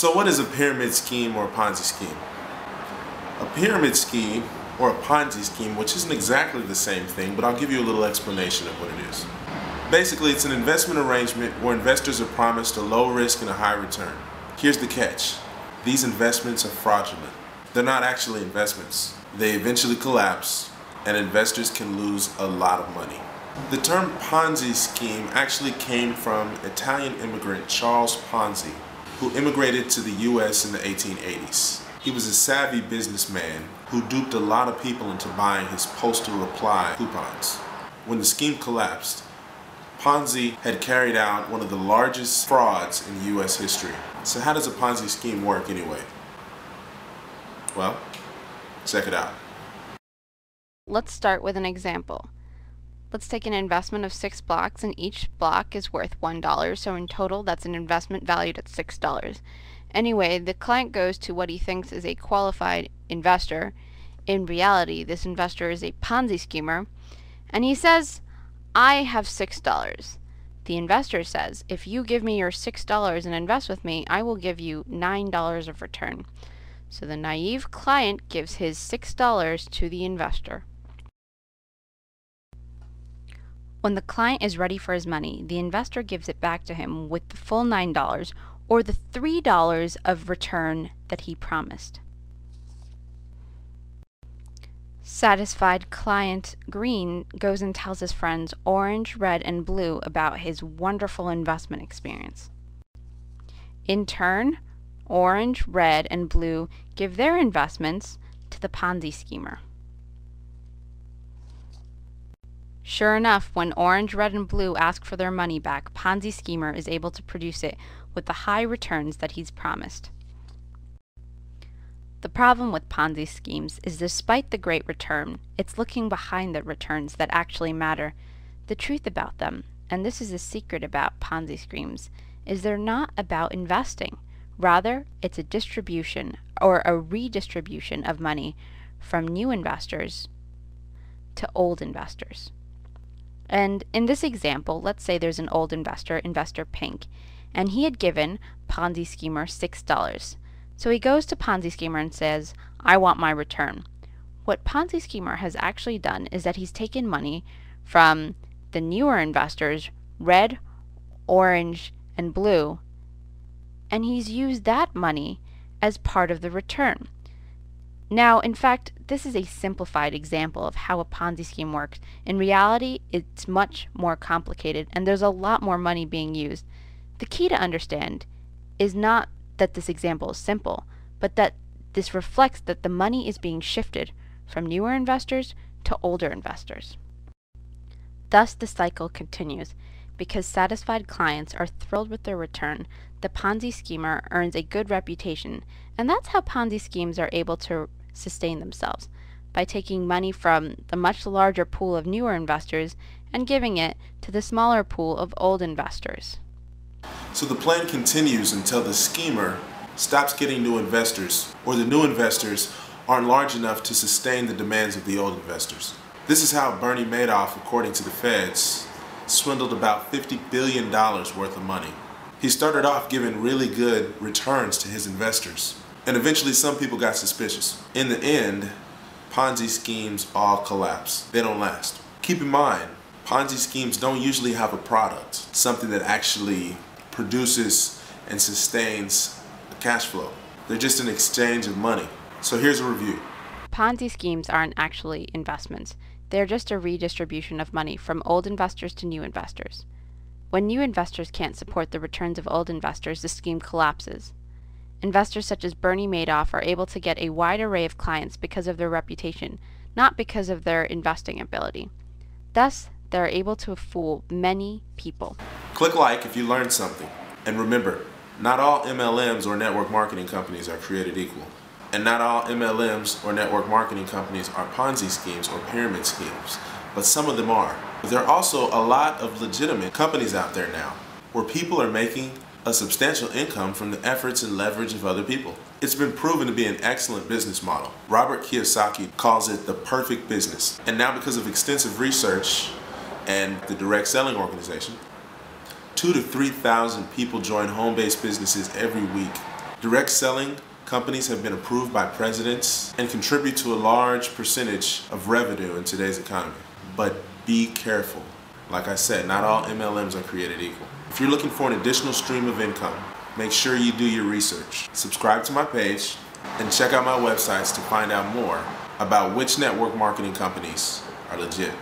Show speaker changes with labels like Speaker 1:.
Speaker 1: So what is a pyramid scheme or a Ponzi scheme? A pyramid scheme or a Ponzi scheme, which isn't exactly the same thing, but I'll give you a little explanation of what it is. Basically, it's an investment arrangement where investors are promised a low risk and a high return. Here's the catch. These investments are fraudulent. They're not actually investments. They eventually collapse, and investors can lose a lot of money. The term Ponzi scheme actually came from Italian immigrant Charles Ponzi, who immigrated to the US in the 1880s. He was a savvy businessman who duped a lot of people into buying his postal reply coupons. When the scheme collapsed, Ponzi had carried out one of the largest frauds in US history. So how does a Ponzi scheme work anyway? Well, check it out.
Speaker 2: Let's start with an example. Let's take an investment of 6 blocks, and each block is worth $1, so in total that's an investment valued at $6. Anyway, the client goes to what he thinks is a qualified investor. In reality, this investor is a Ponzi schemer, and he says, I have $6. The investor says, if you give me your $6 and invest with me, I will give you $9 of return. So the naive client gives his $6 to the investor. When the client is ready for his money, the investor gives it back to him with the full $9 or the $3 of return that he promised. Satisfied client Green goes and tells his friends Orange, Red, and Blue about his wonderful investment experience. In turn, Orange, Red, and Blue give their investments to the Ponzi schemer. Sure enough, when Orange, Red, and Blue ask for their money back, Ponzi schemer is able to produce it with the high returns that he's promised. The problem with Ponzi schemes is despite the great return, it's looking behind the returns that actually matter. The truth about them, and this is the secret about Ponzi schemes, is they're not about investing. Rather, it's a distribution or a redistribution of money from new investors to old investors. And in this example, let's say there's an old investor, Investor Pink, and he had given Ponzi schemer $6. So he goes to Ponzi schemer and says, I want my return. What Ponzi schemer has actually done is that he's taken money from the newer investors, Red, Orange, and Blue, and he's used that money as part of the return. Now, in fact, this is a simplified example of how a Ponzi scheme works. In reality, it's much more complicated, and there's a lot more money being used. The key to understand is not that this example is simple, but that this reflects that the money is being shifted from newer investors to older investors. Thus, the cycle continues. Because satisfied clients are thrilled with their return, the Ponzi schemer earns a good reputation, and that's how Ponzi schemes are able to sustain themselves, by taking money from the much larger pool of newer investors and giving it to the smaller pool of old investors.
Speaker 1: So the plan continues until the schemer stops getting new investors, or the new investors aren't large enough to sustain the demands of the old investors. This is how Bernie Madoff, according to the feds, swindled about $50 billion worth of money. He started off giving really good returns to his investors, and eventually some people got suspicious. In the end, Ponzi schemes all collapse. They don't last. Keep in mind, Ponzi schemes don't usually have a product, something that actually produces and sustains a cash flow. They're just an exchange of money. So here's a review.
Speaker 2: Ponzi schemes aren't actually investments. They're just a redistribution of money from old investors to new investors. When new investors can't support the returns of old investors, the scheme collapses. Investors such as Bernie Madoff are able to get a wide array of clients because of their reputation, not because of their investing ability. Thus, they're able to fool many people.
Speaker 1: Click like if you learned something. And remember, not all MLMs or network marketing companies are created equal. And not all MLMs or network marketing companies are Ponzi schemes or pyramid schemes, but some of them are. But there are also a lot of legitimate companies out there now where people are making a substantial income from the efforts and leverage of other people. It's been proven to be an excellent business model. Robert Kiyosaki calls it the perfect business. And now, because of extensive research and the direct selling organization, 2,000 to 3,000 people join home-based businesses every week. Direct selling companies have been approved by presidents and contribute to a large percentage of revenue in today's economy. But be careful. Like I said, not all MLMs are created equal. If you're looking for an additional stream of income, make sure you do your research. Subscribe to my page and check out my websites to find out more about which network marketing companies are legit.